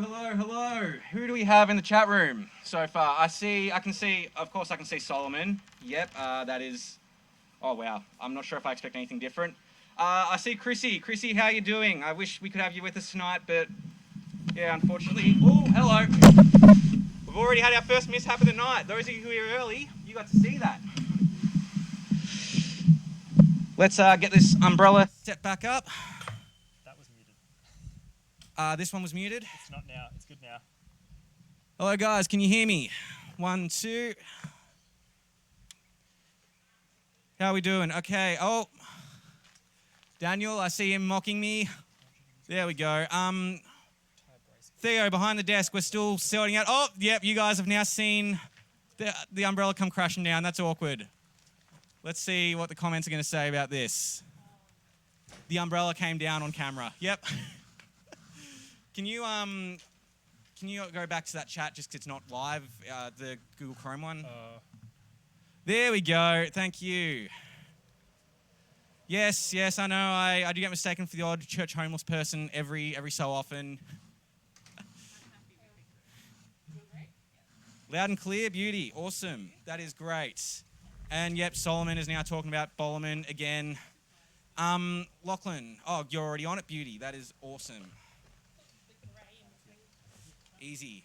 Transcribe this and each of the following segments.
hello. Who do we have in the chat room so far? I can see, of course I can see Solomon. Yep, that is, oh wow. I'm not sure if I expect anything different. I see Chrissy. Chrissy, how you doing? I wish we could have you with us tonight, but yeah, unfortunately. Oh, hello. We've already had our first mishap of the night. Those of you who are here early, you got to see that. Let's get this umbrella set back up. That was muted. This one was muted. It's not now. It's good now. Hello guys, can you hear me? 1, 2. How are we doing? Okay. Oh, Daniel, I see him mocking me. There we go. Theo, behind the desk, we're still sorting out. Oh, yep, you guys have now seen the umbrella come crashing down. That's awkward. Let's see what the comments are going to say about this. The umbrella came down on camera. Yep. Can you go back to that chat just 'cause it's not live, the Google Chrome one? There we go. Thank you. Yes, I know. I do get mistaken for the odd church homeless person every so often. Loud and clear, beauty. Awesome. That is great. And yep, Solomon is now talking about Bollerman again. Lachlan, oh, you're already on it, beauty. That is awesome. Easy.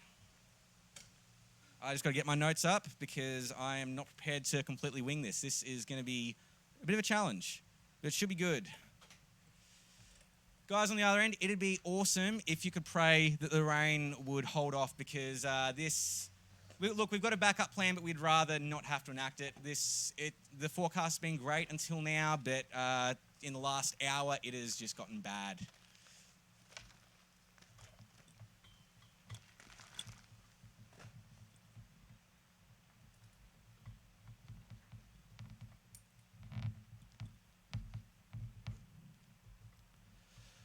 I just got to get my notes up because I am not prepared to completely wing this. This is going to be a bit of a challenge, but it should be good. Guys on the other end, it'd be awesome if you could pray that the rain would hold off because look, we've got a backup plan, but we'd rather not have to enact it. The forecast's been great until now, but in the last hour, it has just gotten bad.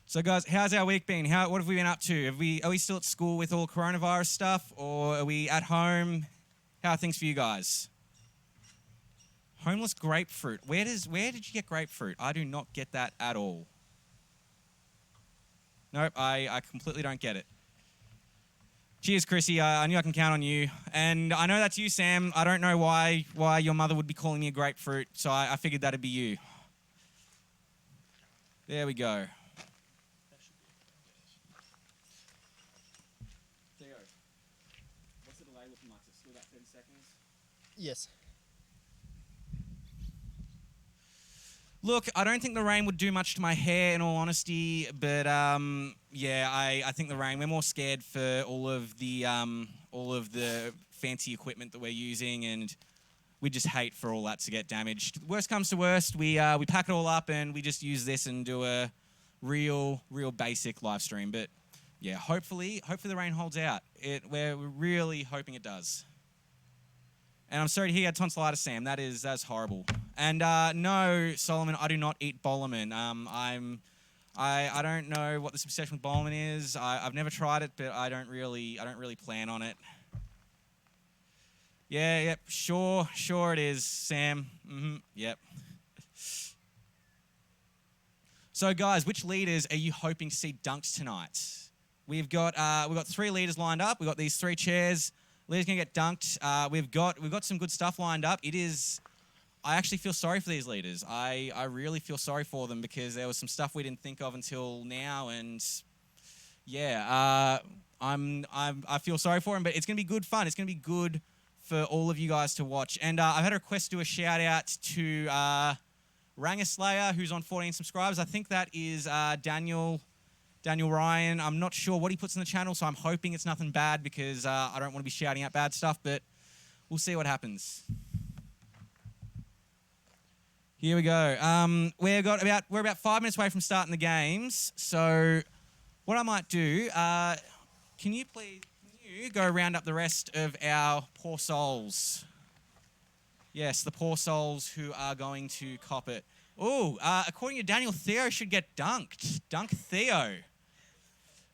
So guys, how's our week been? What have we been up to? Are we still at school with all coronavirus stuff, or are we at home? How are things for you guys? Homeless grapefruit. Where did you get grapefruit? I do not get that at all. Nope, I completely don't get it. Cheers, Chrissy. I knew I can count on you. And I know that's you, Sam. I don't know why your mother would be calling me a grapefruit, so I figured that'd be you. There we go. Yes. Look, I don't think the rain would do much to my hair, in all honesty, but yeah, I think the rain. We're more scared for all of the fancy equipment that we're using, and we just hate for all that to get damaged. Worst comes to worst, we pack it all up and we just use this and do a real basic live stream. But yeah, hopefully the rain holds out. We're really hoping it does. And I'm sorry to hear you had tonsillitis, Sam. That's horrible. And no, Solomon, I do not eat Bollerman. I don't know what this obsession with Bollerman is. I've never tried it, but I don't really plan on it. Yeah, yep, sure it is, Sam. Yep. So guys, which leaders are you hoping to see dunked tonight? We've got 3 leaders lined up. We've got these 3 chairs. Leaders gonna get dunked. We've got some good stuff lined up. I actually feel sorry for these leaders. I really feel sorry for them because there was some stuff we didn't think of until now, and yeah, I feel sorry for them. But it's gonna be good fun. It's gonna be good for all of you guys to watch. And I've had a request to do a shout out to Ranger Slayer, who's on 14 subscribers. I think that is Daniel Ryan. I'm not sure what he puts in the channel, so I'm hoping it's nothing bad because I don't want to be shouting out bad stuff, but we'll see what happens. Here we go. We're about 5 minutes away from starting the games, so what I might do, can you go round up the rest of our poor souls? Yes, the poor souls who are going to cop it. Oh, according to Daniel, Theo should get dunked. Dunk Theo.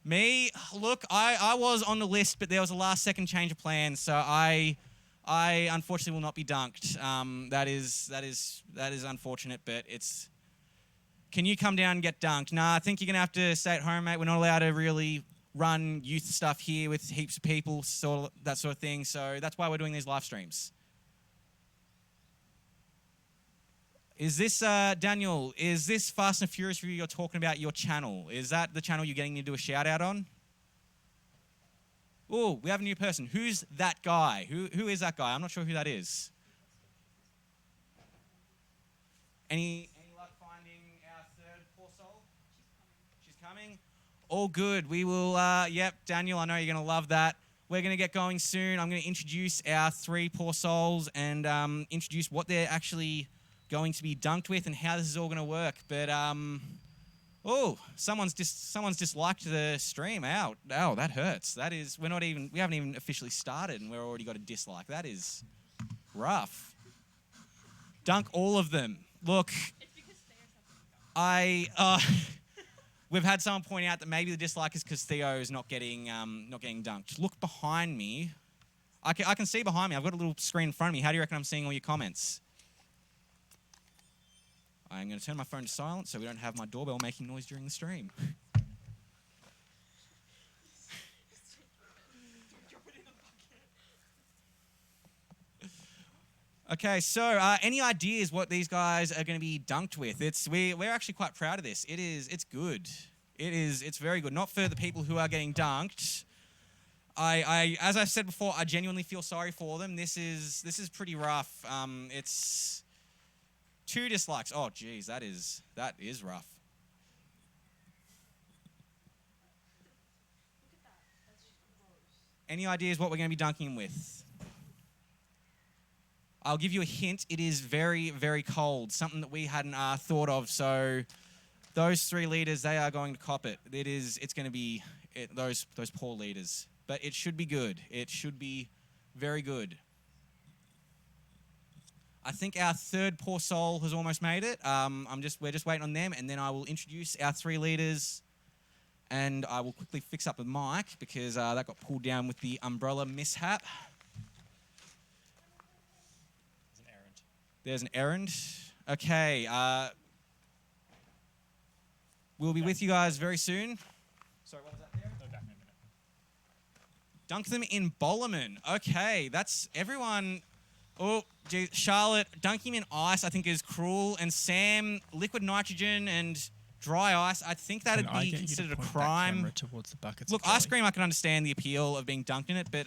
Me, look, I was on the list, but there was a last-second change of plans, so I unfortunately will not be dunked. That is unfortunate, but it's. Can you come down and get dunked? Nah, I think you're gonna have to stay at home, mate. We're not allowed to really run youth stuff here with heaps of people, that sort of thing. So that's why we're doing these live streams. Is this, Daniel, is this Fast and Furious Review you're talking about your channel? Is that the channel you're getting me to do a shout out on? Oh, we have a new person. Who's that guy? Who is that guy? I'm not sure who that is. Any luck finding our third poor soul? She's coming. All good. We will, yep, Daniel, I know you're going to love that. We're going to get going soon. I'm going to introduce our 3 poor souls and introduce what they're actually going to be dunked with and how this is all going to work. But, oh, someone's disliked the stream. Ow, that hurts. That is, we haven't even officially started and we've already got a dislike. That is rough. Dunk all of them. Look, we've had someone point out that maybe the dislike is because Theo is not getting dunked. Look behind me. I can see behind me. I've got a little screen in front of me. How do you reckon I'm seeing all your comments? I'm going to turn my phone to silent so we don't have my doorbell making noise during the stream. Okay, so any ideas what these guys are going to be dunked with? We're actually quite proud of this. It's good. It's very good. Not for the people who are getting dunked. As I've said before, I genuinely feel sorry for them. This is pretty rough. It's 2 dislikes. Oh, geez, that is rough. Any ideas what we're going to be dunking him with? I'll give you a hint. It is very, very cold. Something that we hadn't thought of. So those 3 leaders, they are going to cop it. It's going to be those poor leaders. But it should be good. It should be very good. I think our 3rd poor soul has almost made it. We're just waiting on them, and then I will introduce our 3 leaders, and I will quickly fix up the mic because that got pulled down with the umbrella mishap. There's an errand. Okay. We'll be with you guys very soon. Sorry, what was that there? Go back in a minute. Dunk them in Bollerman. Okay, that's everyone. Oh, geez. Charlotte, dunking him in ice I think is cruel. And Sam, liquid nitrogen and dry ice, I think that would be considered a crime. Towards the buckets Look, ice cream, I can understand the appeal of being dunked in it, but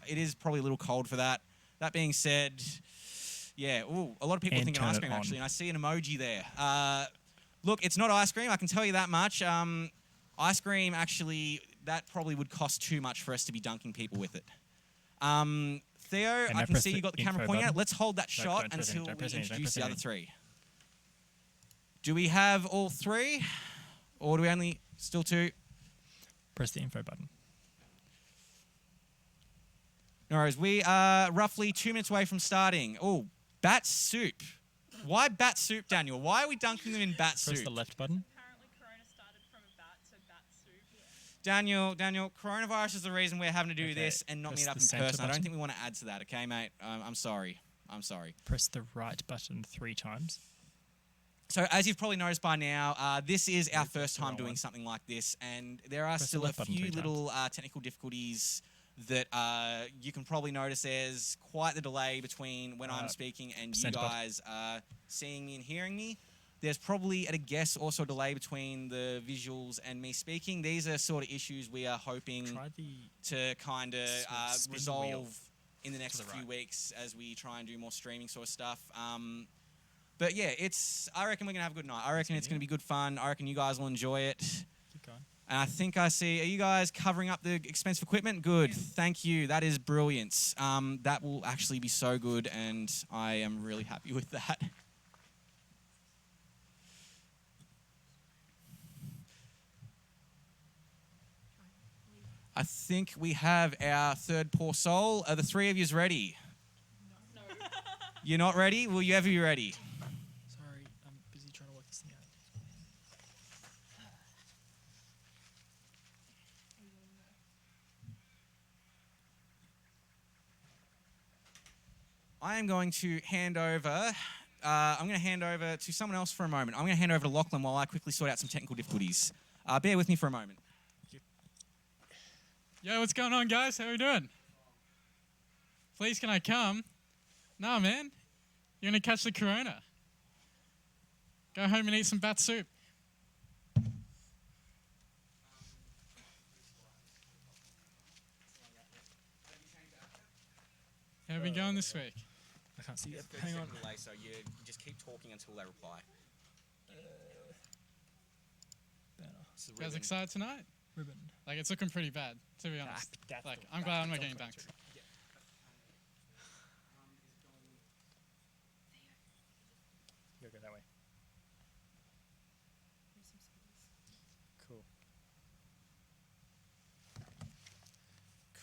it is probably a little cold for that. That being said, yeah, ooh, a lot of people And thinking turn ice it cream on. actually, and I see an emoji there. Look, it's not ice cream, I can tell you that much. Ice cream actually, that probably would cost too much for us to be dunking people with it. Theo, I can see you got the camera pointing at it. Let's hold that shot until we introduce the other 3. Do we have all 3? Or do we only, still 2? Press the info button. No worries, we are roughly 2 minutes away from starting. Oh, bat soup. Why bat soup, Daniel? Why are we dunking them in bat soup? Press the left button. Apparently Corona started from a bat, so bat soup. Daniel, coronavirus is the reason we're having to do Okay, this and not press meet up the in center person. I don't button. think we want to add to that, okay, mate? I'm sorry. Press the right button 3 times. So as you've probably noticed by now, this is our first the time wrong doing one. something like this, and there are Press the still a left button few 3 times. little technical difficulties that you can probably notice. There's quite the delay between when I'm speaking and you center button. guys seeing me and hearing me. There's probably, at a guess, also a delay between the visuals and me speaking. These are sort of issues we are hoping Try the to kind of spin the wheel resolve in the next the few right. weeks as we try and do more streaming sort of stuff. But yeah, I reckon we're going to have a good night. I reckon it's going to be good fun. I reckon you guys will enjoy it. keep going. And I think I see, are you guys covering up the expensive equipment? Good. Thank you. That is brilliant. That will actually be so good, and I am really happy with that. I think we have our 3rd poor soul. Are the 3 of yous ready? No. You're not ready? Will you ever be ready? Sorry, I'm busy trying to work this thing out. I am going to hand over. I'm going to hand over to someone else for a moment. I'm going to hand over to Lachlan while I quickly sort out some technical difficulties. Bear with me for a moment. Yo, what's going on, guys? How we doing? Please, can I come? No, man. You're going to catch the corona. Go home and eat some bat soup. How have we going this week? I can't see it. It's Hang on. delay, so you just keep talking until they reply. It's the You guys ribbon. excited tonight? Ribbon. Like, it's looking pretty bad, to be honest. that's Like, the- I'm glad I'm not that's getting the dunked. Go that way. Cool.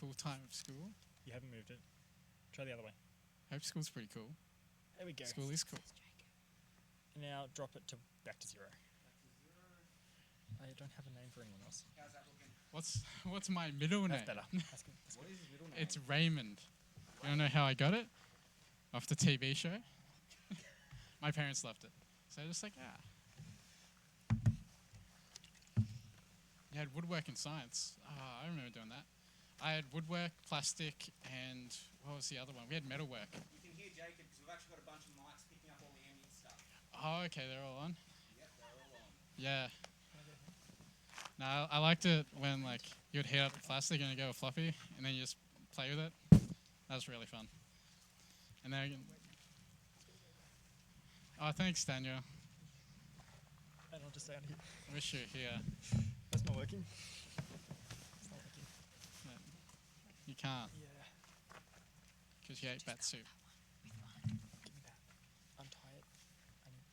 Cool time of school. You haven't moved it. Try the other way. Hope school's pretty cool. There we go. School is cool. And now drop it to back to 0. I don't have a name for anyone else. What's my middle name? That's better. That's good. That's What good. is his middle name? It's Raymond. You wanna know how I got it? Off the TV show. My parents loved it. So just like, You had woodwork and science. I remember doing that. I had woodwork, plastic, and what was the other one? We had metalwork. You can hear Jacob because we've actually got a bunch of mics picking up all the ambient stuff. Oh, okay, they're all on. Yep, they're all on. Yeah. No, I liked it when like you would heat up the plastic and you go floppy, and then you just play with it. That was really fun. And then, oh, thanks, Daniel. And I'll just stay out here. I wish you were here. That's not working. It's not working. You can't Yeah. because you ate bat soup. Give me that. Untie it. I need.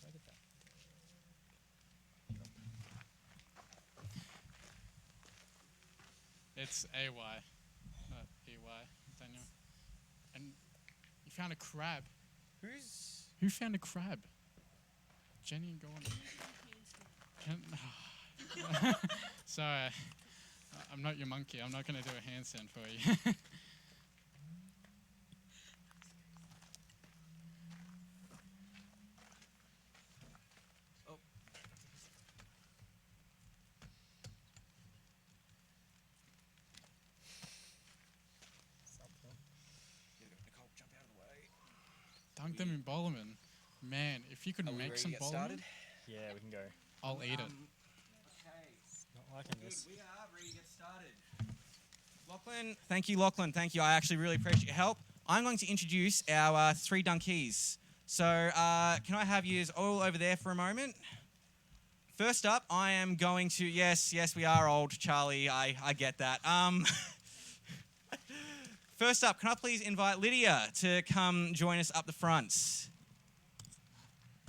Where did that? It's AY, not EY, Daniel. And you found a crab. Who's? Who found a crab? Jenny and Gordon. Sorry, I'm not your monkey. I'm not going to do a handstand for you. Something. Nicole, jump out of the way. Dunk them in Bollerman. Man, if you could Are we make ready some to get Bollerman, started? Yeah, we can go. I'll eat it. Okay. Not liking Good, this. we are ready to get started. Lachlan, thank you, Lachlan. Thank you. I actually really appreciate your help. I'm going to introduce our 3 dunkies. So, can I have you all over there for a moment? First up, I am going to, yes, we are old, Charlie. I get that. First up, can I please invite Lydia to come join us up the front?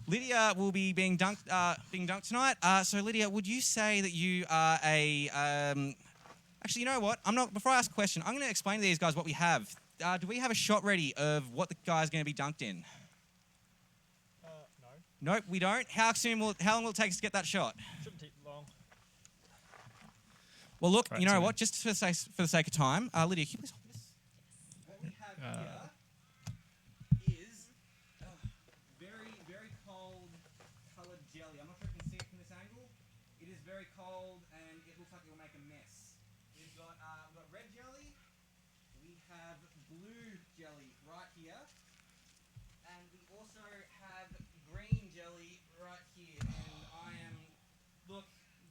Lydia will be being dunked tonight. So Lydia, would you say that you are a? Actually, you know what? Before I ask a question, I'm going to explain to these guys what we have. Do we have a shot ready of what the guy's going to be dunked in? No. Nope, we don't. How long will it take us to get that shot? Shouldn't take long. Well, look, Right, you know so- what? Just for the sake of time, Lydia, can you please hold this? What we have here is very, very cold coloured jelly. I'm not sure if you can see it from this angle. It is very cold and it looks like it will make a mess. We've got red jelly. We have blue jelly right here. And we also have green jelly right here. And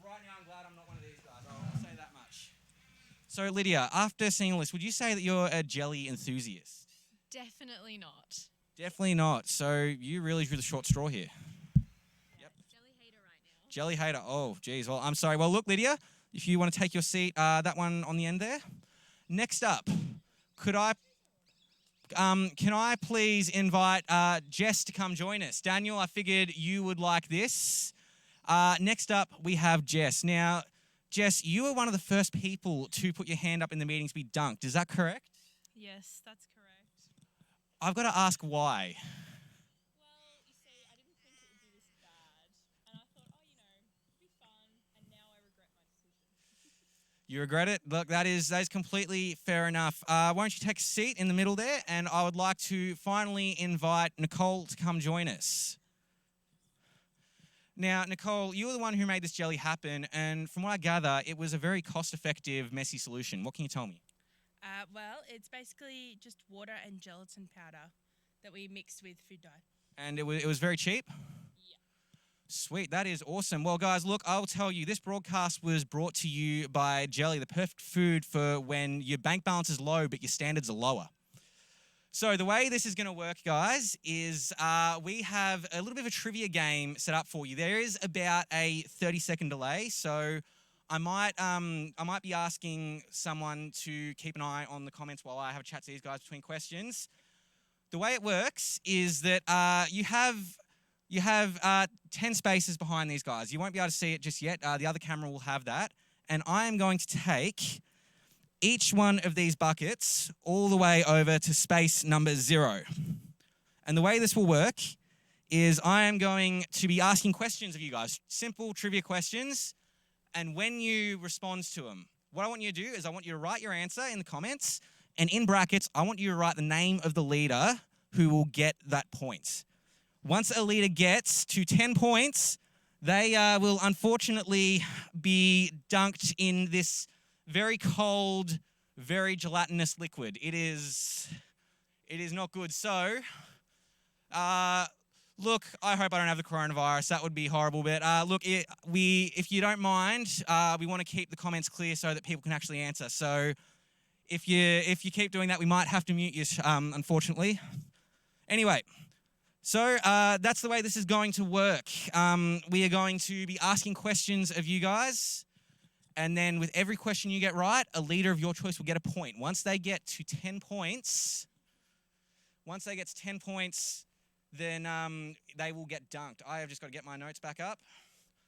right now I'm glad I'm not one of these guys. I'll say that much. So Lydia, after seeing all this, would you say that you're a jelly enthusiast? Definitely not. Definitely not. So you really drew the short straw here. Yep. Jelly hater right now. Jelly hater. Oh, geez. Well, I'm sorry. Well, look, Lydia, if you want to take your seat, that one on the end there. Next up, can I please invite Jess to come join us? Daniel, I figured you would like this. Next up, we have Jess. Now, Jess, you were one of the first people to put your hand up in the meeting to be dunked. Is that correct? Yes, that's correct. I've got to ask why. Well, you see, I didn't think it would be this bad. And I thought, it'd be fun. And now I regret my decision. You regret it? Look, that is completely fair enough. Why don't you take a seat in the middle there? And I would like to finally invite Nicole to come join us. Now, Nicole, you were the one who made this jelly happen, and from what I gather, it was a very cost-effective, messy solution. What can you tell me? Well, it's basically just water and gelatin powder that we mixed with food dye. And it was very cheap? Yeah. Sweet, that is awesome. Well, guys, look, I'll tell you, this broadcast was brought to you by Jelly, the perfect food for when your bank balance is low but your standards are lower. So the way this is going to work, guys, is we have a little bit of a trivia game set up for you. There is about a 30-second delay, so I might be asking someone to keep an eye on the comments while I have a chat to these guys between questions. The way it works is that you have 10 spaces behind these guys. You won't be able to see it just yet. The other camera will have that. And I am going to take each one of these buckets all the way over to space number 0. And the way this will work is I am going to be asking questions of you guys, simple trivia questions, and when you respond to them, what I want you to do is I want you to write your answer in the comments, and in brackets, I want you to write the name of the leader who will get that point. Once a leader gets to 10 points, they will unfortunately be dunked in this very cold, very gelatinous liquid. It is not good. So, look, I hope I don't have the coronavirus. That would be horrible. But look, if you don't mind, we want to keep the comments clear so that people can actually answer. So, if you keep doing that, we might have to mute you, unfortunately. Anyway. So that's the way this is going to work. We are going to be asking questions of you guys, and then with every question you get right, a leader of your choice will get a point. Once they get to 10 points, then they will get dunked. I have just got to get my notes back up.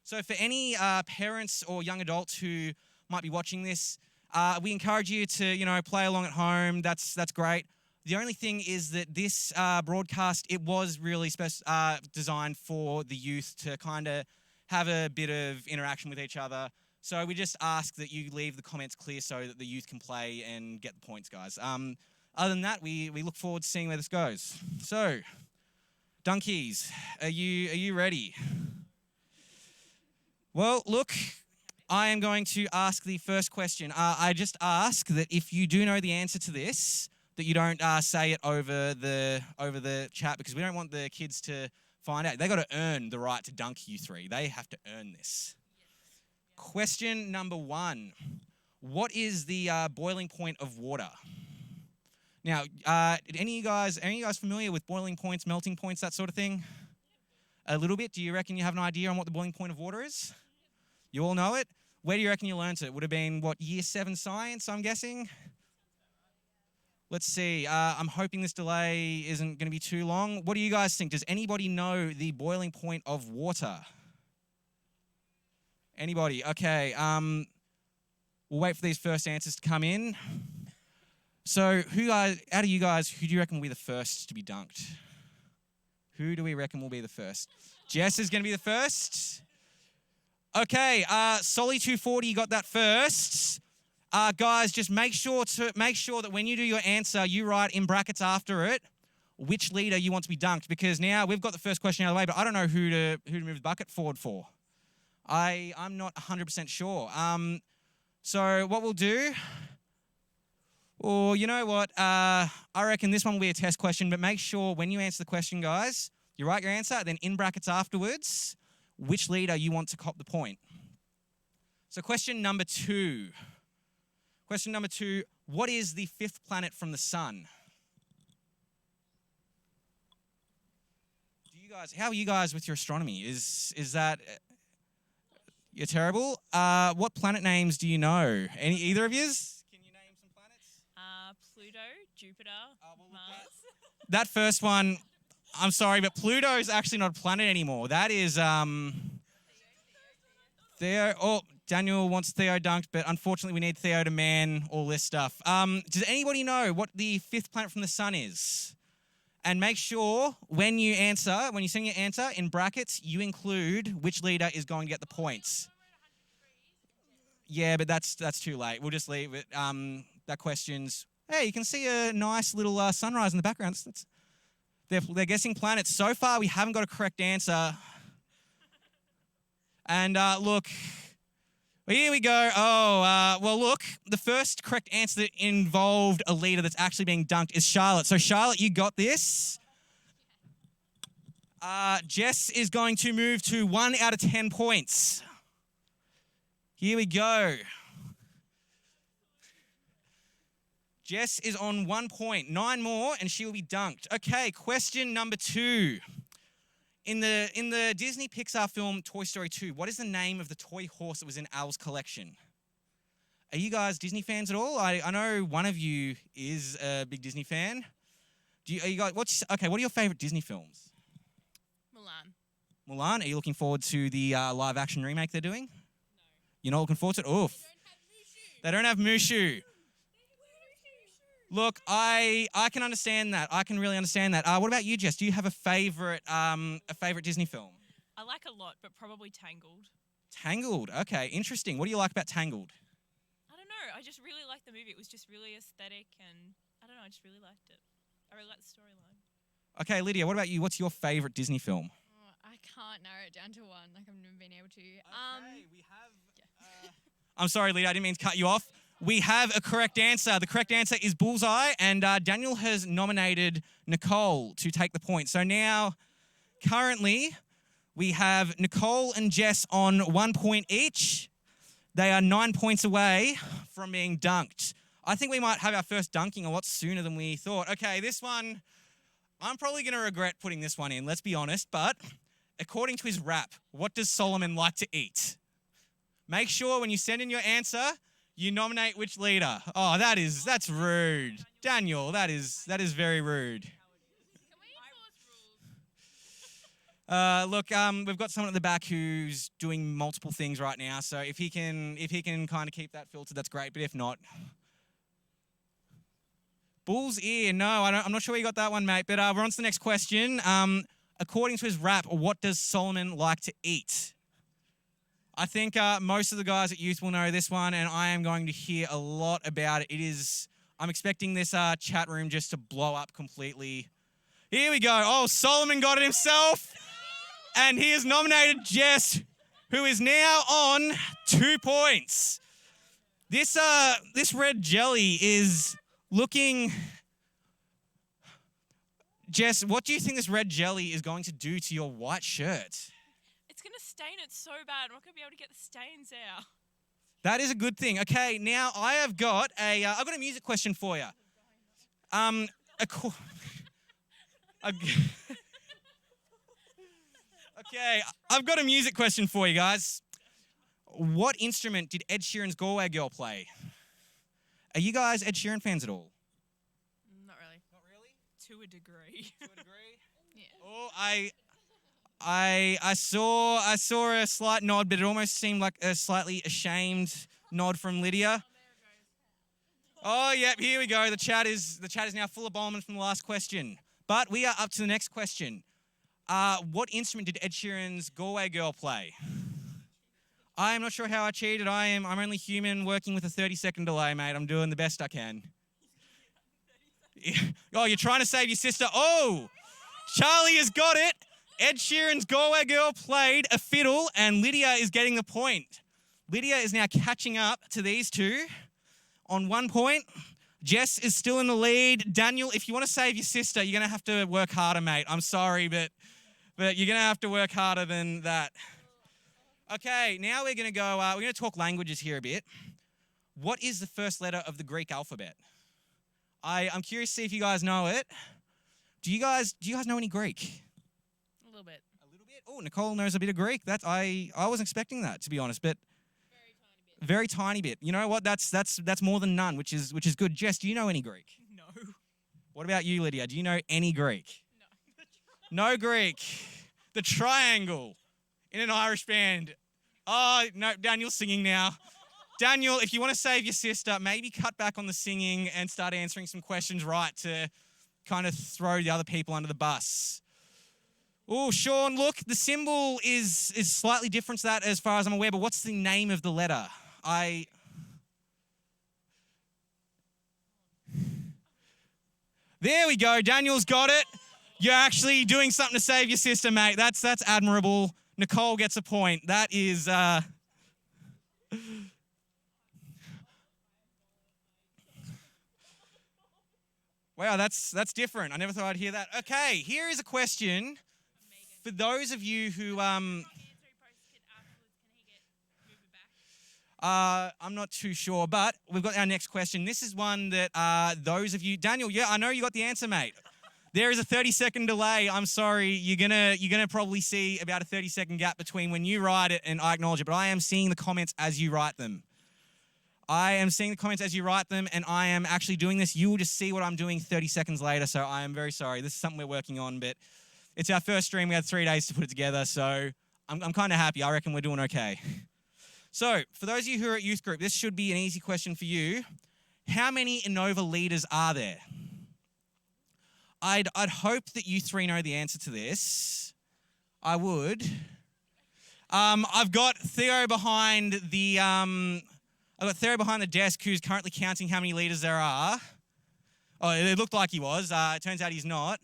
So for any parents or young adults who might be watching this, we encourage you to play along at home. That's great. The only thing is that this broadcast, it was really designed for the youth to kind of have a bit of interaction with each other. So we just ask that you leave the comments clear so that the youth can play and get the points, guys. Other than that, we look forward to seeing where this goes. So, Dunkies, are you ready? Well, look, I am going to ask the first question. I just ask that if you do know the answer to this, that you don't say it over the chat, because we don't want the kids to find out. They got to earn the right to dunk you three. They have to earn this. Question number 1: what is the boiling point of water? Now, any of you guys familiar with boiling points, melting points, that sort of thing? A little bit. Do you reckon you have an idea on what the boiling point of water is? You all know it. Where do you reckon you learnt it? Would have been year 7 science? I'm guessing. Let's see. I'm hoping this delay isn't going to be too long. What do you guys think? Does anybody know the boiling point of water? Anybody? Okay. We'll wait for these first answers to come in. So, out of you guys, who do you reckon will be the first to be dunked? Who do we reckon will be the first? Jess is going to be the first. Okay. Solly 240 got that first. Guys, just make sure that when you do your answer, you write in brackets after it which leader you want to be dunked, because now we've got the first question out of the way, but I don't know who to move the bucket forward for. I'm not 100% sure. So what we'll do, or you know what, I reckon this one will be a test question, but make sure when you answer the question, guys, you write your answer, then in brackets afterwards, which leader you want to cop the point. So question number 2. Question number 2, what is the 5th planet from the sun? How are you guys with your astronomy? Is that, you're terrible? What planet names do you know? Either of yous? Can you name some planets? Pluto, Jupiter, Mars. That first one, I'm sorry, but Pluto is actually not a planet anymore. That is, Theo. Oh, Daniel wants Theo dunked, but unfortunately we need Theo to man all this stuff. Does anybody know what the 5th planet from the sun is? And make sure when you send your answer in brackets, you include which leader is going to get the points. Yeah, but that's too late. We'll just leave it. That question's, hey, you can see a nice little sunrise in the background. They're guessing planets. So far, we haven't got a correct answer. And look, here we go. Oh, well, look, the first correct answer that involved a leader that's actually being dunked is Charlotte. So, Charlotte, you got this. Jess is going to move to 1 out of 10 points. Here we go. Jess is on 1 point. 9 more and she will be dunked. Okay, question number 2. In the Disney Pixar film Toy Story 2, what is the name of the toy horse that was in Al's collection? Are you guys Disney fans at all? I know one of you is a big Disney fan. Are you guys, what are your favorite Disney films? Mulan. Mulan, are you looking forward to the live action remake they're doing? No. You're not looking forward to it? Oof. They don't have Mushu. Look, I can understand that. I can really understand that. What about you, Jess? Do you have a favorite Disney film? I like a lot, but probably Tangled. Tangled. Okay, interesting. What do you like about Tangled? I don't know. I just really liked the movie. It was just really aesthetic, and I don't know. I just really liked it. I really liked the storyline. Okay, Lydia, what about you? What's your favorite Disney film? Oh, I can't narrow it down to one. Like I've never been able to. Okay, we have. I'm sorry, Lydia. I didn't mean to cut you off. We have a correct answer. The correct answer is Bullseye, and Daniel has nominated Nicole to take the point. So now, currently, we have Nicole and Jess on 1 point each. They are 9 points away from being dunked. I think we might have our first dunking a lot sooner than we thought. Okay, this one, I'm probably going to regret putting this one in, let's be honest, but according to his rap, what does Solomon like to eat? Make sure when you send in your answer, you nominate which leader. Oh, that's rude. Daniel, that is very rude. Look, we've got someone at the back who's doing multiple things right now, so if he can kind of keep that filtered, that's great, but if not. Bull's ear, no, I'm not sure where you got that one, mate, but we're on to the next question. According to his rap, what does Solomon like to eat? I think most of the guys at Youth will know this one, and I am going to hear a lot about it. I'm expecting this chat room just to blow up completely. Here we go. Oh, Solomon got it himself, and he has nominated Jess, who is now on 2 points. This red jelly is looking... Jess, what do you think this red jelly is going to do to your white shirt? It's going to stain it so bad. I'm not going to be able to get the stains out. That is a good thing. Okay, now I've got a music question for you. Okay, I've got a music question for you guys. What instrument did Ed Sheeran's Galway Girl play? Are you guys Ed Sheeran fans at all? Not really. Not really? To a degree. To a degree? Yeah. Oh, I saw a slight nod, but it almost seemed like a slightly ashamed nod from Lydia. Oh, yep, here we go. The chat is now full of Bowman from the last question. But we are up to the next question. What instrument did Ed Sheeran's Galway Girl play? I am not sure how I cheated. I'm only human working with a 30-second delay, mate. I'm doing the best I can. Oh, you're trying to save your sister. Oh, Charlie has got it. Ed Sheeran's Galway Girl played a fiddle, and Lydia is getting the point. Lydia is now catching up to these two on 1 point. Jess is still in the lead. Daniel, if you want to save your sister, you're going to have to work harder, mate. I'm sorry, but you're going to have to work harder than that. Okay, now we're going to go, we're going to talk languages here a bit. What is the first letter of the Greek alphabet? I'm curious to see if you guys know it. Do you guys know any Greek? A little bit. A little bit? Oh, Nicole knows a bit of Greek. I wasn't expecting that, to be honest, but very tiny bit. You know what? That's more than none, which is good. Jess, do you know any Greek? No. What about you, Lydia? Do you know any Greek? No. No Greek. The triangle in an Irish band. Oh, no, Daniel's singing now. Daniel, if you want to save your sister, maybe cut back on the singing and start answering some questions right to kind of throw the other people under the bus. Oh, Sean, look, the symbol is slightly different to that as far as I'm aware, but what's the name of the letter? There we go. Daniel's got it. You're actually doing something to save your sister, mate. That's admirable. Nicole gets a point. That is... Wow, that's different. I never thought I'd hear that. Okay, here is a question for those of you who... I'm not too sure, but we've got our next question. This is one that those of you... Daniel, yeah, I know you got the answer, mate. There is a 30-second delay. I'm sorry. You're gonna probably see about a 30-second gap between when you write it and I acknowledge it, but I am seeing the comments as you write them. I am seeing the comments as you write them, and I am actually doing this. You will just see what I'm doing 30 seconds later, so I am very sorry. This is something we're working on, but it's our first stream. We had 3 days to put it together, so I'm kind of happy. I reckon we're doing okay. So, for those of you who are at youth group, this should be an easy question for you. How many Innova leaders are there? I'd hope that you three know the answer to this. I would. I've got Theo behind the desk who's currently counting how many leaders there are. Oh, it looked like he was. It turns out he's not.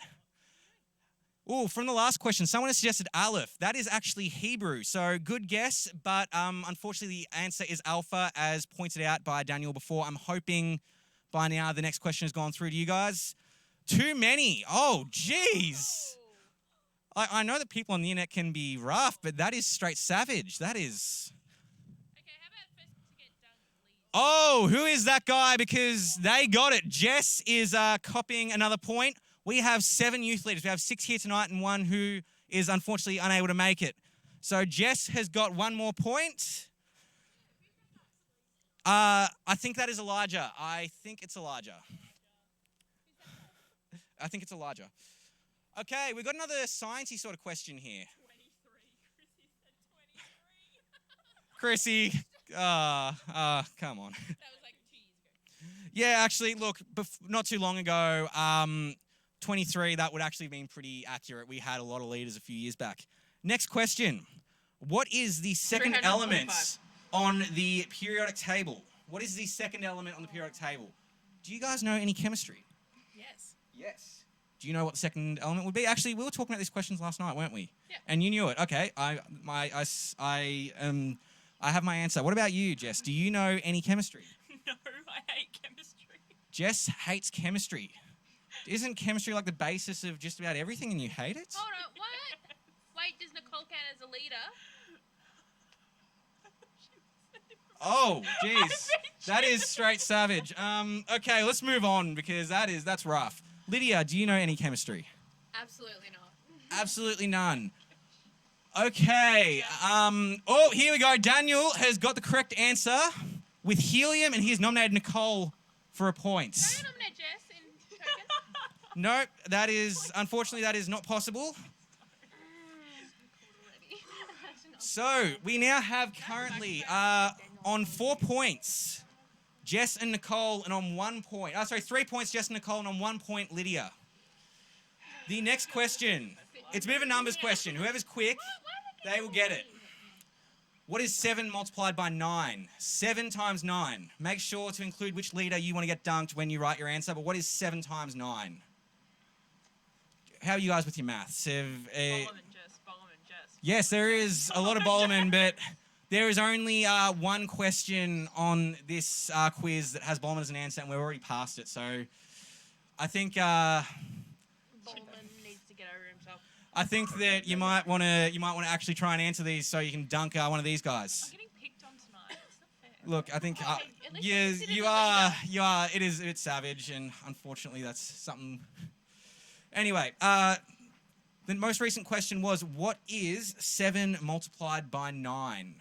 Oh, from the last question, someone has suggested Aleph. That is actually Hebrew, so good guess, but unfortunately the answer is Alpha, as pointed out by Daniel before. I'm hoping by now the next question has gone through to you guys. Too many. Oh, jeez. I know that people on the internet can be rough, but that is straight savage. That is... Okay, how about first to get dunked, please? Oh, who is that guy? Because they got it. Jess is copying another point. We have 7 youth leaders. We have 6 here tonight and 1 who is unfortunately unable to make it. So Jess has got 1 more point. I think that is Elijah. I think it's Elijah. Okay, we've got another sciencey sort of question here. 23. Chrissy, come on. That was like 2 years ago. Yeah, actually, look, not too long ago, 23, that would actually have been pretty accurate. We had a lot of leaders a few years back. Next question. What is the second element on the periodic table? What is the second element on the periodic table? Do you guys know any chemistry? Yes. Yes. Do you know what the second element would be? Actually, we were talking about these questions last night, weren't we? Yeah. And you knew it. Okay. I have my answer. What about you, Jess? Do you know any chemistry? No, I hate chemistry. Jess hates chemistry. Isn't chemistry like the basis of just about everything and you hate it? Hold on, what? Wait, does Nicole count as a leader? Oh, jeez. That is straight savage. Okay, let's move on because that's rough. Lydia, do you know any chemistry? Absolutely not. Absolutely none. Okay. Oh, here we go. Daniel has got the correct answer with helium, and he has nominated Nicole for a point. Can I nominate Jess in token? Nope, unfortunately, that is not possible. So, we now have currently on 4 points, Jess and Nicole, and on 1 point. 3 points, Jess and Nicole, and on 1 point, Lydia. The next question. It's a bit of a numbers question. Whoever's quick, they will get it. What is 7 multiplied by 9? 7 times 9. Make sure to include which leader you want to get dunked when you write your answer, but what is 7 times 9? How are you guys with your maths? Yes, there is a lot of Bollerman, but there is only 1 question on this quiz that has Bollerman as an answer, and we're already past it. So I think Bowman needs to get over himself. I think that you might want to actually try and answer these so you can dunk one of these guys. I'm getting picked on tonight. It's not fair. Look, I think at least yeah, I'm considered you a are. leader. You are. It is. It's savage, and unfortunately, that's something. Anyway, the most recent question was, what is 7 multiplied by 9?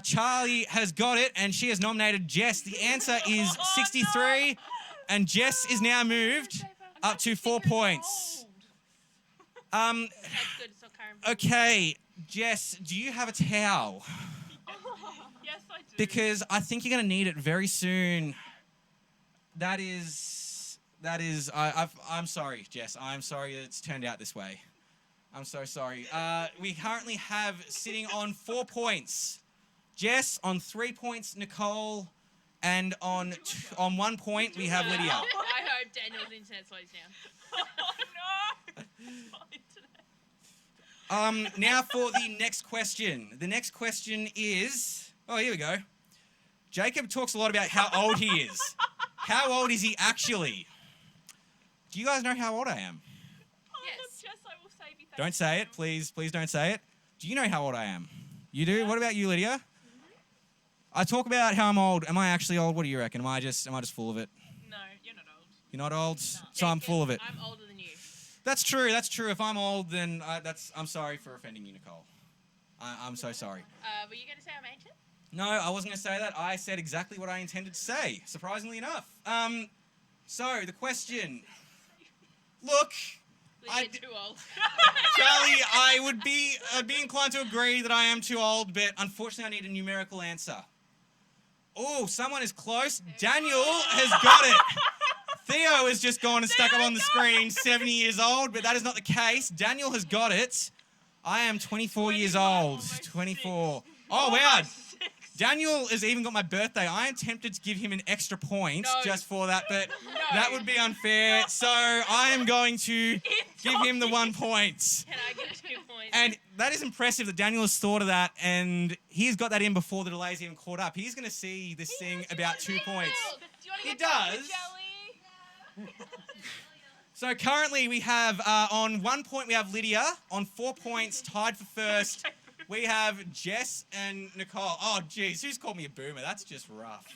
Charlie has got it, and she has nominated Jess. The answer is 63, and Jess is now moved up to 4 points. That's good. It's not Karen. Okay, Jess, do you have a towel? Yes, I do. Because I think you're going to need it very soon. I'm sorry, Jess. I'm sorry that it's turned out this way. I'm so sorry. We currently have sitting on 4 points. Jess on 3 points, Nicole, and on 1 point we have Lydia. I hope Daniel's internet slows down. Oh no! My internet. Now for the next question. The next question is... Oh, here we go. Jacob talks a lot about how old he is. How old is he actually? Do you guys know how old I am? Yes. Jess, I will save you. Don't say it. Please don't say it. Do you know how old I am? You do? What about you, Lydia? I talk about how I'm old. Am I actually old? What do you reckon? Am I just full of it? No, you're not old. You're not old? So I'm full of it. I'm older than you. That's true. If I'm old, then I'm sorry for offending you, Nicole. I'm so sorry. Were you going to say I'm ancient? No, I wasn't going to say that. I said exactly what I intended to say, surprisingly enough. So, the question. Look, You're too old. Charlie, I'd be inclined to agree that I am too old, but unfortunately I need a numerical answer. Oh, someone is close. Daniel has got it. Theo has just gone and stuck up on the screen, 70 years old, but that is not the case. Daniel has got it. I am 24 years old. 24. Oh, wow. Daniel has even got my birthday. I am tempted to give him an extra point just for that, but that would be unfair. So I am going to give him the 1 point. Can I get 2 points? And that is impressive that Daniel has thought of that, and he's got that in before the delay's even caught up. He's going to see this thing about 2 points. Do you want to He get chocolate does. jelly? So currently we have, on 1 point, we have Lydia. On 4 points, tied for first, we have Jess and Nicole. Oh, geez, who's called me a boomer? That's just rough.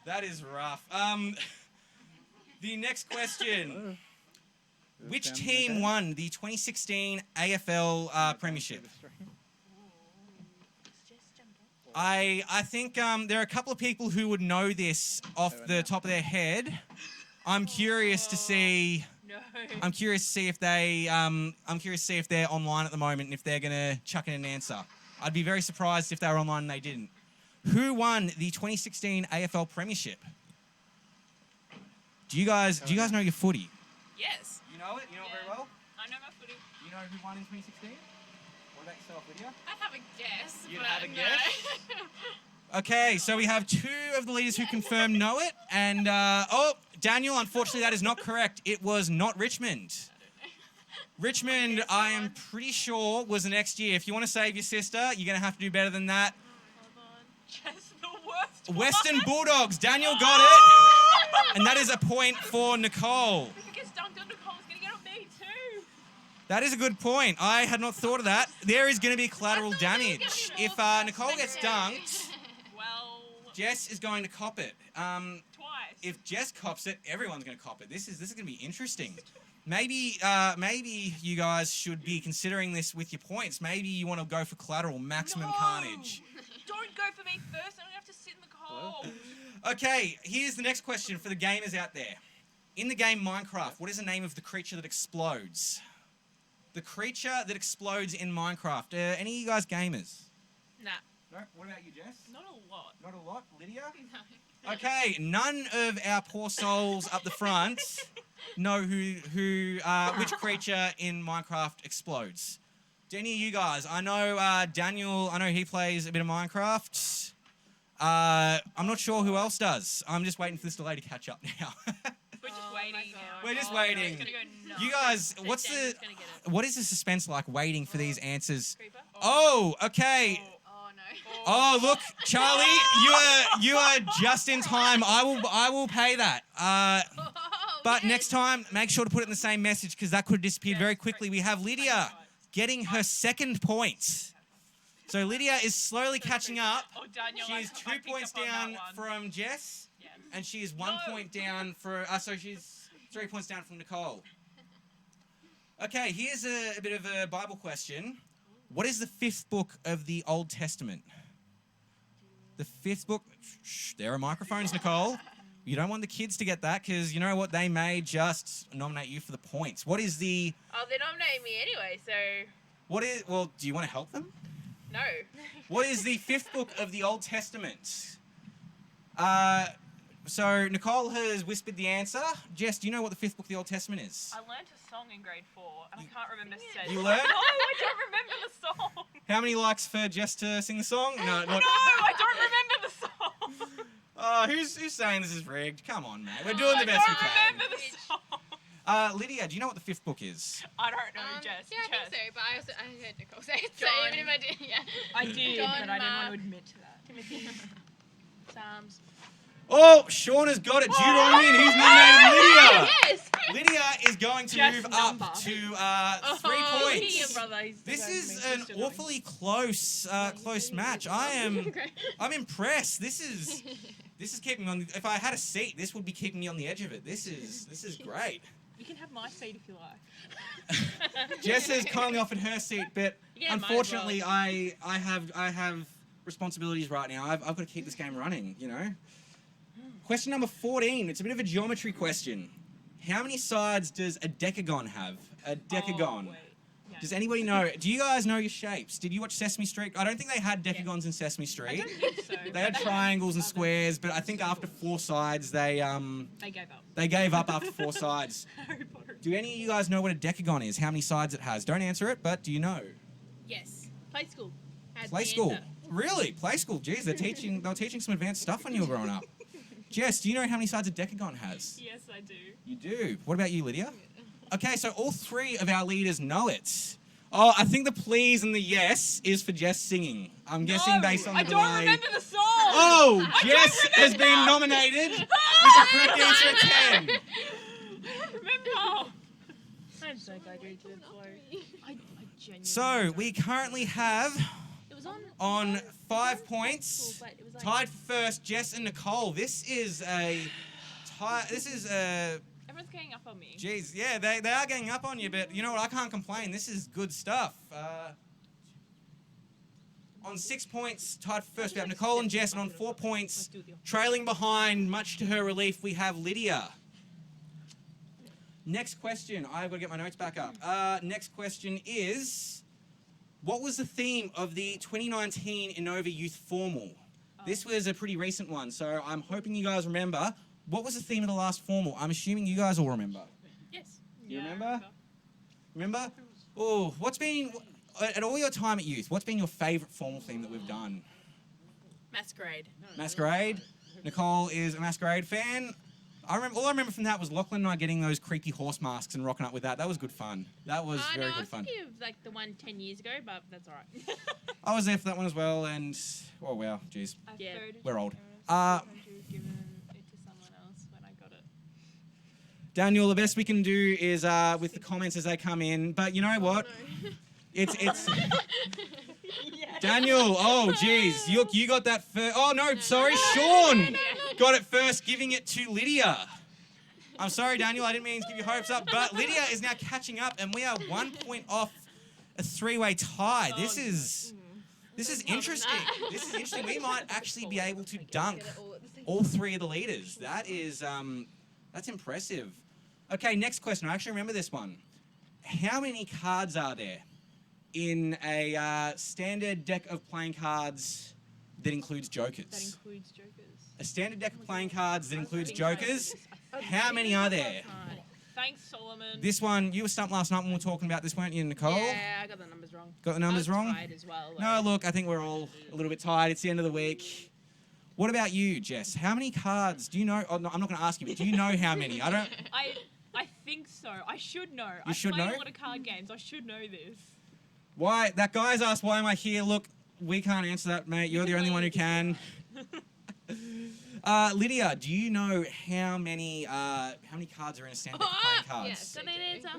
That is rough. The next question. Which team won the 2016 AFL Premiership? I think there are a couple of people who would know this off the top of their head. I'm curious to see... No. I'm curious to see if they. I'm curious to see if they're online at the moment and if they're gonna chuck in an answer. I'd be very surprised if they were online and they didn't. Who won the 2016 AFL Premiership? Do you guys know your footy? Yes. You know it. You know it very well. I know my footy. You know who won in 2016? What about yourself, Lydia? I have a guess. You'd but have a no. guess? Okay, so we have 2 of the leaders who confirm know it, and Daniel, unfortunately, that is not correct. It was not Richmond. Richmond, I am pretty sure, was the next year. If you want to save your sister, you're going to have to do better than that. Hold on. Just the worst Western one. Bulldogs. Daniel got it. And that is a point for Nicole. If it gets dunked on Nicole's going to get on me too. That is a good point. I had not thought of that. There is going to be collateral damage. If Nicole gets dunked, Well, Jess is going to cop it. twice. If Jess cops it, everyone's going to cop it. This is going to be interesting. Maybe you guys should be considering this with your points. Maybe you want to go for collateral, maximum carnage. Don't go for me first. I don't have to sit in the cold. Okay, here's the next question for the gamers out there. In the game Minecraft, what is the name of the creature that explodes? The creature that explodes in Minecraft. Any of you guys gamers? Nah. No? What about you, Jess? Not a lot. Not a lot. Lydia? No. Okay, none of our poor souls up the front know which creature in Minecraft explodes. Do any of you guys? I know Daniel, I know he plays a bit of Minecraft. I'm not sure who else does. I'm just waiting for this delay to catch up now. We're just waiting now. We're just No, waiting. it's gonna go nuts. You guys, Daniel's gonna get it. what is the suspense like waiting for these answers? Creeper? Oh, okay. Oh no. Oh, look, Charlie, you are just in time. I will pay that. But next time, make sure to put it in the same message because that could have disappeared very quickly. We have Lydia getting her second point. So Lydia is slowly catching up. Oh, Daniel, She is I 2 picked points up on down that one. from Jess, Yeah. and she is 1 point down for. So she's 3 points down from Nicole. Okay, here's a bit of a Bible question. What is the 5th book of the Old Testament? The 5th book. Shh, there are microphones, Nicole. You don't want the kids to get that because you know what? They may just nominate you for the points. What is the? Oh, they're nominating me anyway, so What is? Well, do you want to help them? no. What is the 5th book of the Old Testament? So Nicole has whispered the answer. Jess, do you know what the 5th book of the Old Testament is? I learnt a song in grade 4, and I can't remember said. You learnt? No, I don't remember the song. How many likes for Jess to sing the song? No, not. No, I don't remember the song. Who's saying this is rigged? Come on, man. We're doing the best we I don't can. remember the song. Lydia, do you know what the fifth book is? I don't know, Jess. Yeah, I think so, but I heard Nicole say it. So John. even if I did, yeah. I did, John, but I didn't want Mark. to admit to that. Timothy. Psalms. Oh, Sean has got it. Deuteronomy, and he's nominated Lydia. Yes. Lydia is going to Just move number. up to 3 Oh, points. yeah, brother, he's This better is than me. an Still going. awfully close match. I'm impressed. This is keeping me on. If I had a seat, this would be keeping me on the edge of it. This is great. You can have my seat if you like. Jess has kindly offered her seat, but Yeah, might as well. unfortunately, I have responsibilities right now. I've got to keep this game running. You know. Question number 14. It's a bit of a geometry question. How many sides does a decagon have? A decagon. Oh, wait. Yeah. Does anybody know? Do you guys know your shapes? Did you watch Sesame Street? I don't think they had decagons in Sesame I Street. don't think so. They had triangles and squares, but I think after 4 sides, They gave up. they gave up after 4 sides. Harry Potter. Do any of you guys know what a decagon is? How many sides it has? Don't answer it, but do you know? Yes. Play school. Has Play the school. answer. Really? Play school. Jeez, they were teaching some advanced stuff when you were growing up. Jess, do you know how many sides a decagon has? Yes, I do. You do. What about you, Lydia? Okay, so all 3 of our leaders know it. Oh, I think the please and the yes is for Jess singing. I'm guessing based on the I delay. don't remember the song. Oh, I don't Jess has remember. been nominated with the correct answer at 10. I don't remember. I'm so glad you did it. I genuinely. So we currently have It was on. on 5 points, But it was like, tied for first, Jess and Nicole. This is a tie. This is a. everyone's getting up on me. Jeez, yeah, they are getting up on you, but you know what? I can't complain. This is good stuff. On 6 points, tied for first, we have Nicole and Jess, and on 4 points, trailing behind, much to her relief, we have Lydia. Next question. I've got to get my notes back up. Next question is, what was the theme of the 2019 Innova Youth Formal? This was a pretty recent one, so I'm hoping you guys remember. What was the theme of the last formal? I'm assuming you guys all remember. Yes. You remember? Remember? Oh, what's been, at all your time at youth, what's been your favourite formal theme that we've done? Masquerade. Masquerade. Nicole is a Masquerade fan. All I remember from that was Lachlan and I getting those creaky horse masks and rocking up with that. That was good fun. That was very good fun. I was thinking of like the one 10 years ago, but that's alright. I was there for that one as well, and oh wow, jeez, Yeah. we're old. Given it to someone else when I got it. Daniel, the best we can do is with the comments as they come in. But you know what? It's Daniel. Oh, geez, you got that first. Oh no, sorry, Sean got it first, giving it to Lydia. I'm sorry, Daniel. I didn't mean to give you hopes up, but Lydia is now catching up, and we are 1 point off a 3-way tie. This is interesting. This is interesting. We might actually be able to dunk all 3 of the leaders. That is that's impressive. Okay, next question. I actually remember this one. How many cards are there in a standard deck of playing cards that includes jokers? That includes Jokers. A standard deck of playing cards that includes jokers. How many are there? Thanks, Solomon. This one, you were stumped last night when we were talking about this, weren't you, Nicole? Yeah, I got the numbers wrong. Got the numbers I was wrong? tired as well. No, look, I think we're all a little bit tired. It's the end of the week. What about you, Jess? How many cards do you know? Oh, no, I'm not going to ask you, but do you know how many? I don't. I think so. I should know. You should I play know? a lot of card games. I should know this. Why? That guy's asked, why am I here? Look, we can't answer that, mate. You're the only one who can. Lydia, do you know how many cards are in a standard deck of playing cards? Yes. Don't they answer?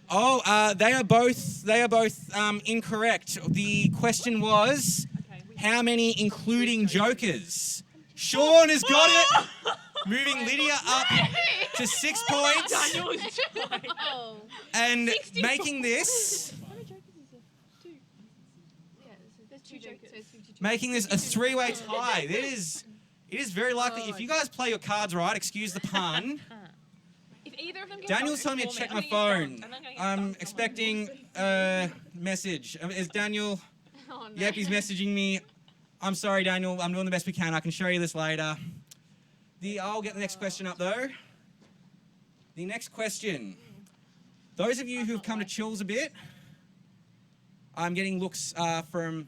Oh, they are both incorrect. The question was, Okay. how many including jokers? Sean has got it, moving Lydia up to 6 points Daniel is trying. Oh. and 64. making this How many Jokers is there? 2. Yeah, there's 2 jokers. So it's 52. making this a 3-way tie. It is very likely. If you guys play your cards right, excuse the pun. If either of them get Daniel's dunked telling me to for check I'm my gonna get phone. dunked. I'm not gonna get I'm dunked. expecting a message. Is Daniel? Oh, no. Yep, he's messaging me. I'm sorry, Daniel. I'm doing the best we can. I can show you this later. I'll get the next question up, though. The next question. Those of you who have come to Chills a bit, I'm getting looks from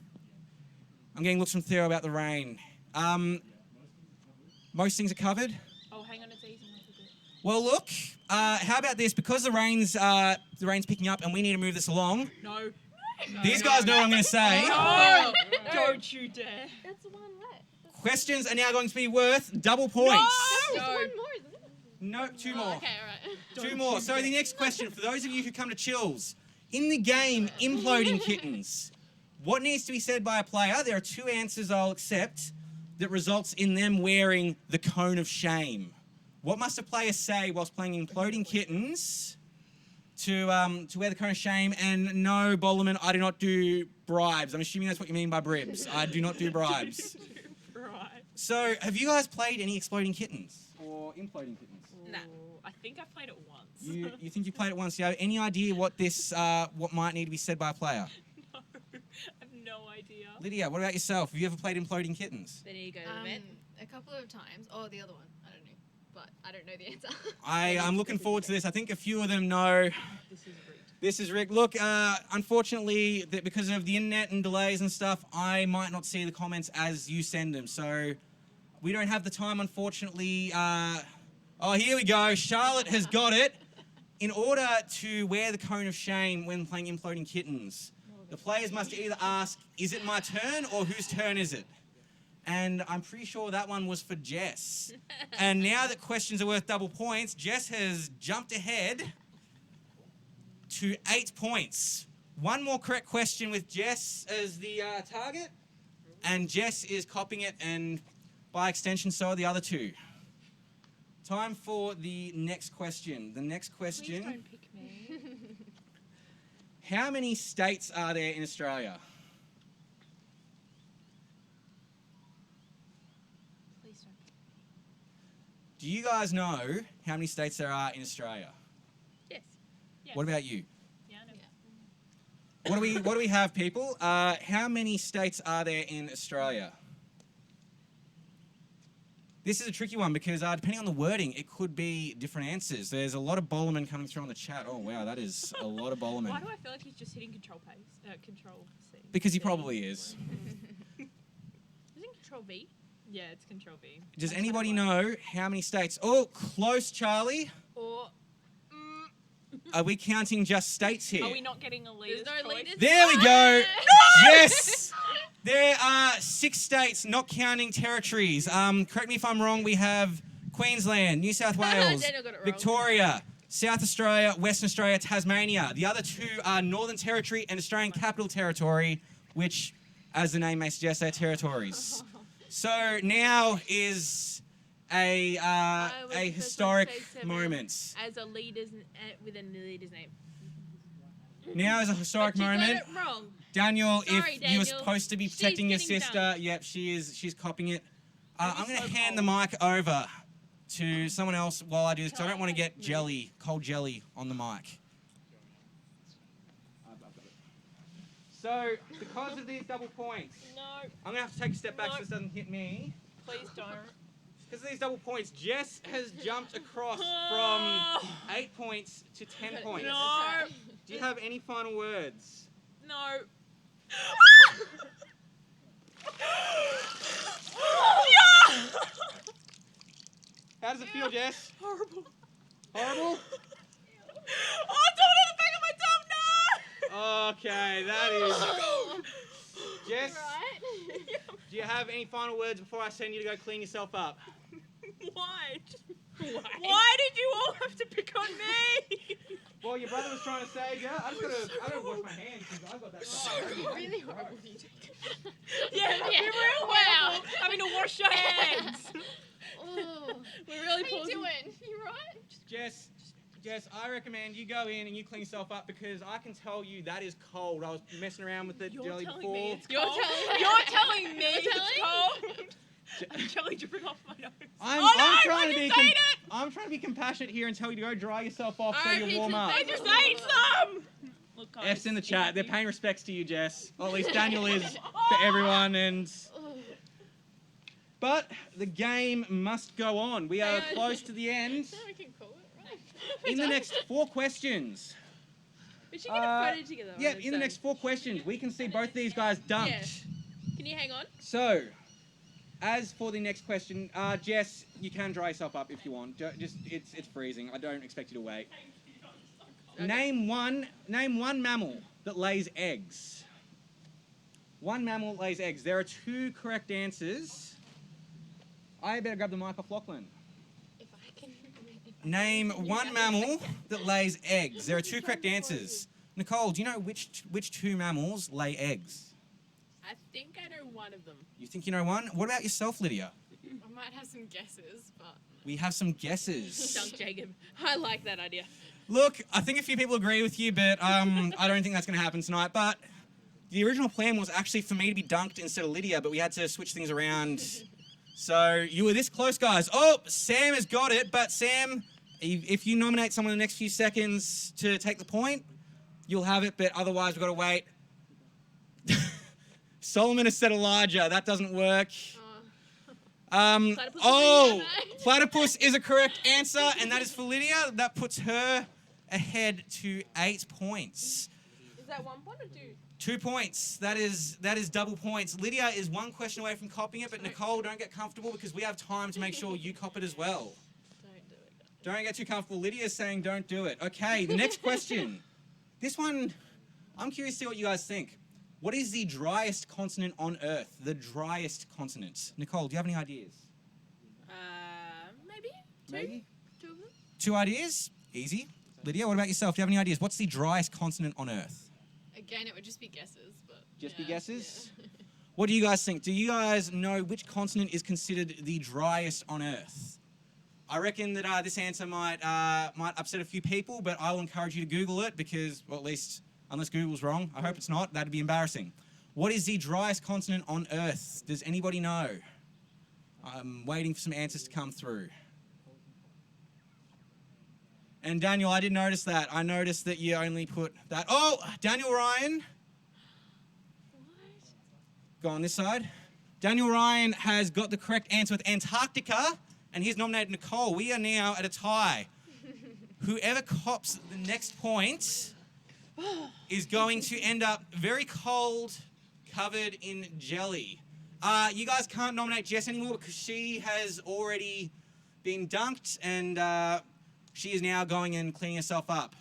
Theo about the rain. Most things are covered. Oh, hang on, it's easy. Well, look. How about this? Because the rain's picking up, and we need to move this along. No. These guys know what I'm going to say. No. Don't you dare. That's the one left. Questions are now going to be worth double points. There's No. one more, isn't it? No, two more. Okay, alright. Two more. So the next question, for those of you who come to Chills, in the game Imploding Kittens, what needs to be said by a player? There are two answers I'll accept that results in them wearing the cone of shame. What must a player say whilst playing Imploding Kittens to wear the cone of shame? And no, Bollerman, I do not do bribes. I'm assuming that's what you mean by bribs. I do not do bribes. Right. So, have you guys played any Exploding Kittens or Imploding Kittens? Nah. I think I played it once. You think you played it once? You have any idea what what might need to be said by a player? No. I have no idea. Lydia, what about yourself? Have you ever played Imploding Kittens? There you go, A couple of times. Oh, the other one. I don't know. But I don't know the answer. I'm looking forward to this. I think a few of them know. This is rigged. This is Rick. Look, unfortunately, because of the internet and delays and stuff, I might not see the comments as you send them. So we don't have the time, unfortunately. Oh, here we go. Charlotte has got it. In order to wear the cone of shame when playing Imploding Kittens, the players must either ask, is it my turn or whose turn is it? And I'm pretty sure that one was for Jess. And now that questions are worth double points, Jess has jumped ahead to 8 points. One more correct question with Jess as the target, and Jess is copying it, and by extension, so are the other two. Time for the next question. The next question. Please don't pick me. How many states are there in Australia? Please don't. Do you guys know how many states there are in Australia? Yes. Yes. What about you? Yeah, I know. Yeah. What do we have, people? How many states are there in Australia? This is a tricky one because depending on the wording, it could be different answers. There's a lot of Bollerman coming through on the chat. Oh wow, that is a lot of Bollerman. Why do I feel like he's just hitting control control C? Because he probably is. Isn't control V? Yeah, it's control V. Does anybody know how many states? Oh, close, Charlie. Or Are we counting just states here? are we not getting a leader's There's no choice? leaders. There we go. Yes. There are 6 states, not counting territories. Correct me if I'm wrong. We have Queensland, New South Wales, Daniel got it wrong. Victoria, South Australia, Western Australia, Tasmania. The other 2 are Northern Territory and Australian Capital Territory, which, as the name may suggest, are territories. So now is a historic moment. As a leader's with a leader's name. Now is a historic But you moment. got it wrong. Daniel, Sorry, if you were Daniel. supposed to be She's protecting your getting sister, dunked. yep, she's copying it. That I'm is going to so hand the mic over to someone else while I do this because I don't want to get cold jelly on the mic. So, because of these double points, No, I'm going to have to take a step back so No. this doesn't hit me. please don't. Because of these double points, Jess has jumped across from 8 points to 10 points. No, Do you have any final words? no. How does it feel, Jess? Horrible. Horrible? Oh, it's all on the back of my tongue. No. Okay, that is. Jess, Right. do you have any final words before I send you to go clean yourself up? Why? Why did you all have to pick on me? Well, your brother was trying to save you. I gotta wash my hands because I've got that stuff. Really horrible you do. Yeah, Yeah. we're real Wow. having to wash your hands. Oh. We're really How you pausing. doing? You right? Jess, I recommend you go in and you clean yourself up because I can tell you that is cold. I was messing around with the You're jelly telling before. me it's You're cold. telling me. You're telling me You're it's telling? cold. I'm jelly dripping off my nose. I'm oh no! trying I to be just ate it. I'm trying to be compassionate here and tell you to go dry yourself off so Alright, you warm Peter, up. I just ate some. Look, guys. F's in the chat. if They're you- paying respects to you, Jess. Or at least Daniel is for everyone. And Oh. but the game must go on. We are Hang on. close to the end. Now we can call it, right? In the next 4 questions. We should get a Uh, photo together. Yeah, in the next 4 questions, we can see both these guys dunked. Yeah. Can you hang on? So, as for the next question, Jess, you can dry yourself up if you want. Just it's freezing. I don't expect you to wait. Name one mammal that lays eggs. One mammal that lays eggs. There are 2 correct answers. I better grab the mic off Lachlan. If I can. Name one mammal that lays eggs. There are 2 correct answers. Nicole, do you know which 2 mammals lay eggs? I think I know one of them. You think you know one? What about yourself, Lydia? I might have some guesses, but. We have some guesses. Dunk Jacob. I like that idea. Look, I think a few people agree with you, but I don't think that's going to happen tonight. But the original plan was actually for me to be dunked instead of Lydia, but we had to switch things around. So you were this close, guys. Oh, Sam has got it, but Sam, if you nominate someone in the next few seconds to take the point, you'll have it, but otherwise we've got to wait. Solomon has said Elijah. That doesn't work. Platypus Platypus is a correct answer, and that is for Lydia. That puts her ahead to 8 points. Is that 1 point or 2? 2 points. That is double points. Lydia is 1 question away from copying it, but Nicole, don't get comfortable because we have time to make sure you cop it as well. Don't do it. Don't get too comfortable. Lydia is saying don't do it. Okay, the next question. This one, I'm curious to see what you guys think. What is the driest continent on Earth? The driest continent. Nicole, do you have any ideas? Maybe? 2? Maybe? 2 of them? 2 ideas? Easy. Lydia, what about yourself? Do you have any ideas? What's the driest continent on Earth? Again, it would just be guesses, but. Just be yeah, guesses? yeah. What do you guys think? Do you guys know which continent is considered the driest on Earth? I reckon that this answer might upset a few people, but I will encourage you to Google it because, well, at least, unless Google's wrong, I hope it's not. That'd be embarrassing. What is the driest continent on Earth? Does anybody know? I'm waiting for some answers to come through. And Daniel, I did notice that. I noticed that you only put that. Oh, Daniel Ryan. Go on this side. Daniel Ryan has got the correct answer with Antarctica, and he's nominated Nicole. We are now at a tie. Whoever cops the next point is going to end up very cold, covered in jelly. You guys can't nominate Jess anymore because she has already been dunked, and she is now going and cleaning herself up.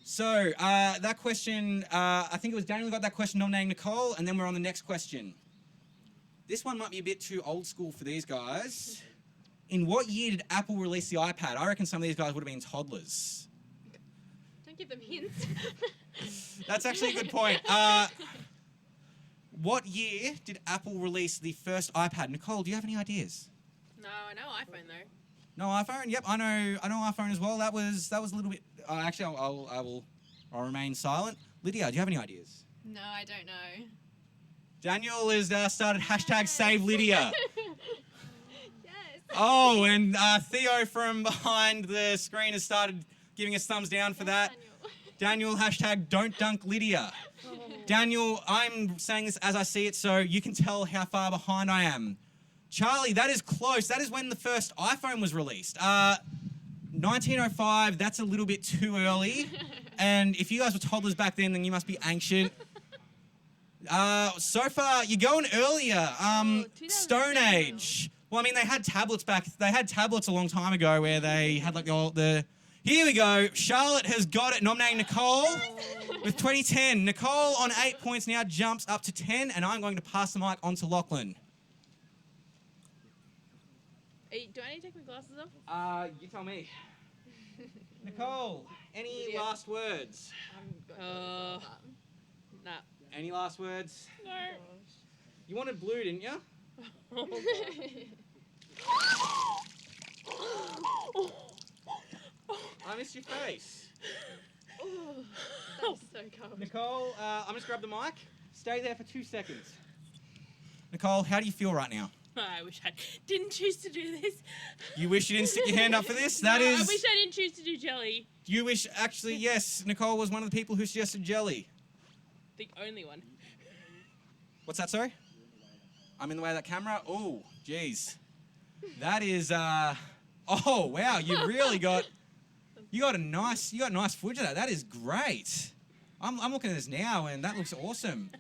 So that question, I think it was Daniel who got that question nominating Nicole, and then we're on the next question. This one might be a bit too old school for these guys. In what year did Apple release the iPad? I reckon some of these guys would have been toddlers. Don't give them hints. That's actually a good point. What year did Apple release the first iPad? Nicole, do you have any ideas? No, I know iPhone though. No iPhone? Yep, I know iPhone as well. That was a little bit. Actually, I'll remain silent. Lydia, do you have any ideas? No, I don't know. Daniel has started hashtag Save Lydia. Yes. Oh, and Theo from behind the screen has started giving us thumbs down for that. Daniel, hashtag Don't Dunk Lydia. Daniel, I'm saying this as I see it, so you can tell how far behind I am. Charlie, that is close. That is when the first iPhone was released. 1905, that's a little bit too early. And if you guys were toddlers back then you must be ancient. So far, you're going earlier. Stone Age. Well, I mean, they had tablets a long time ago where they had like the Here we go. Charlotte has got it, nominating Nicole with 2010. Nicole on 8 points now jumps up to 10, and I'm going to pass the mic on to Lachlan. Do I need to take my glasses off? You tell me. Nicole, any Yeah. last words? Nah. Any last words? No. You wanted blue, didn't you? I missed your face. That's so cold. Nicole, I'm just grab the mic. Stay there for 2 seconds. Nicole, how do you feel right now? I wish I didn't choose to do this. You wish you didn't stick your hand up for this? That No, is. I wish I didn't choose to do jelly. You wish, actually, yes. Nicole was one of the people who suggested jelly. The only one. What's that, sorry? I'm in the way of that camera? Oh, jeez. That is, oh, wow, you really got, you got nice footage of that. That is great. I'm looking at this now, and that looks awesome.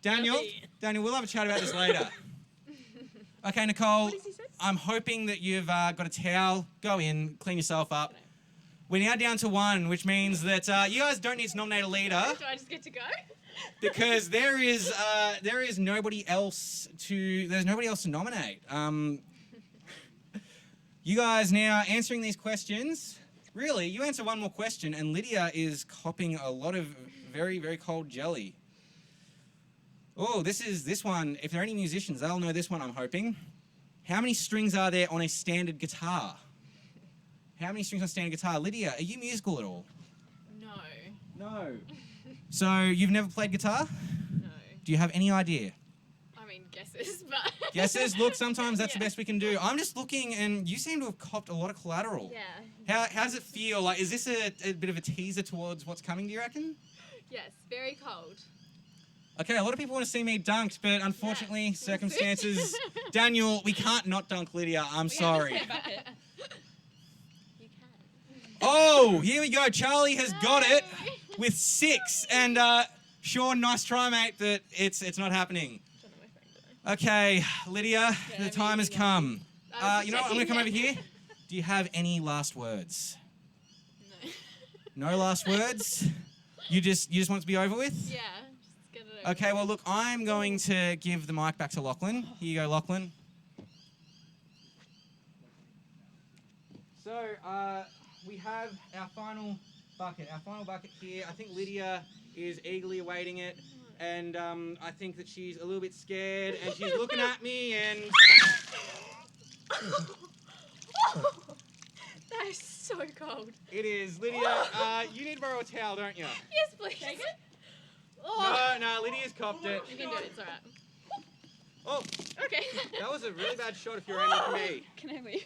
Daniel, we'll have a chat about this later. Okay, Nicole, What does he say? I'm hoping that you've got a towel. Go in, clean yourself up. We're now down to one, which means that you guys don't need to nominate a leader Do I just get to go? because there is nobody else to nominate. You guys now answering these questions. Really, you answer one more question, and Lydia is copping a lot of very, very cold jelly. Oh, this one. If there are any musicians, they'll know this one, I'm hoping. How many strings are there on a standard guitar? How many strings on a standard guitar? Lydia, are you musical at all? No. No. So you've never played guitar? No. Do you have any idea? I mean, guesses, but. Guesses? Look, sometimes that's the Yeah. best we can do. I'm just looking, and you seem to have copped a lot of collateral. Yeah. How does it feel? Like, is this a bit of a teaser towards what's coming, do you reckon? Yes, very cold. Okay, a lot of people want to see me dunked, but unfortunately, circumstances. Daniel, we can't not dunk Lydia. I'm sorry. You can. Oh, here we go. Charlie has got it with 6. And Sean, nice try, mate, but it's not happening. Don't know my phone, do Okay, Lydia, the time has come. I? You know what? I'm going to come over here. Do you have any last words? No. No last words? You just want it to be over with? Yeah, just get it over. Okay, well, look, I'm going to give the mic back to Lachlan. Here you go, Lachlan. So, we have our final bucket. Our final bucket here. I think Lydia is eagerly awaiting it. And I think that she's a little bit scared. And she's looking at me and... That is so cold. It is. Lydia, you need to borrow a towel, don't you? Yes, please. Take it? Oh. No, Lydia's copped it. You can do it, it's alright. Oh, Okay. that was a really bad shot if you're aiming for me. Can I leave?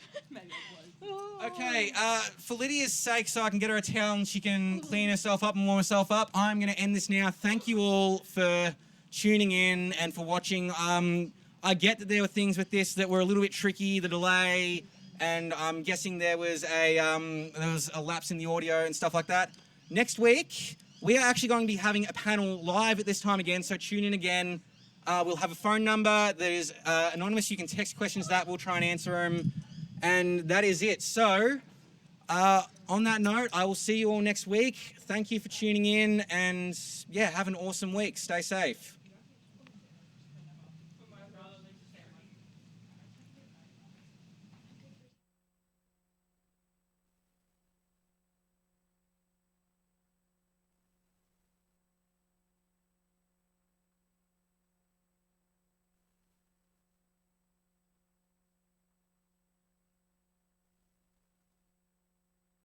Okay, for Lydia's sake, so I can get her a towel and she can clean herself up and warm herself up, I'm going to end this now. Thank you all for tuning in and for watching. I get that there were things with this that were a little bit tricky, the delay, and I'm guessing there was a lapse in the audio and stuff like that. Next week, we are actually going to be having a panel live at this time again, so tune in again. We'll have a phone number that is anonymous. You can text questions that we'll try and answer them. And that is it. So, on that note, I will see you all next week. Thank you for tuning in and, yeah, have an awesome week. Stay safe.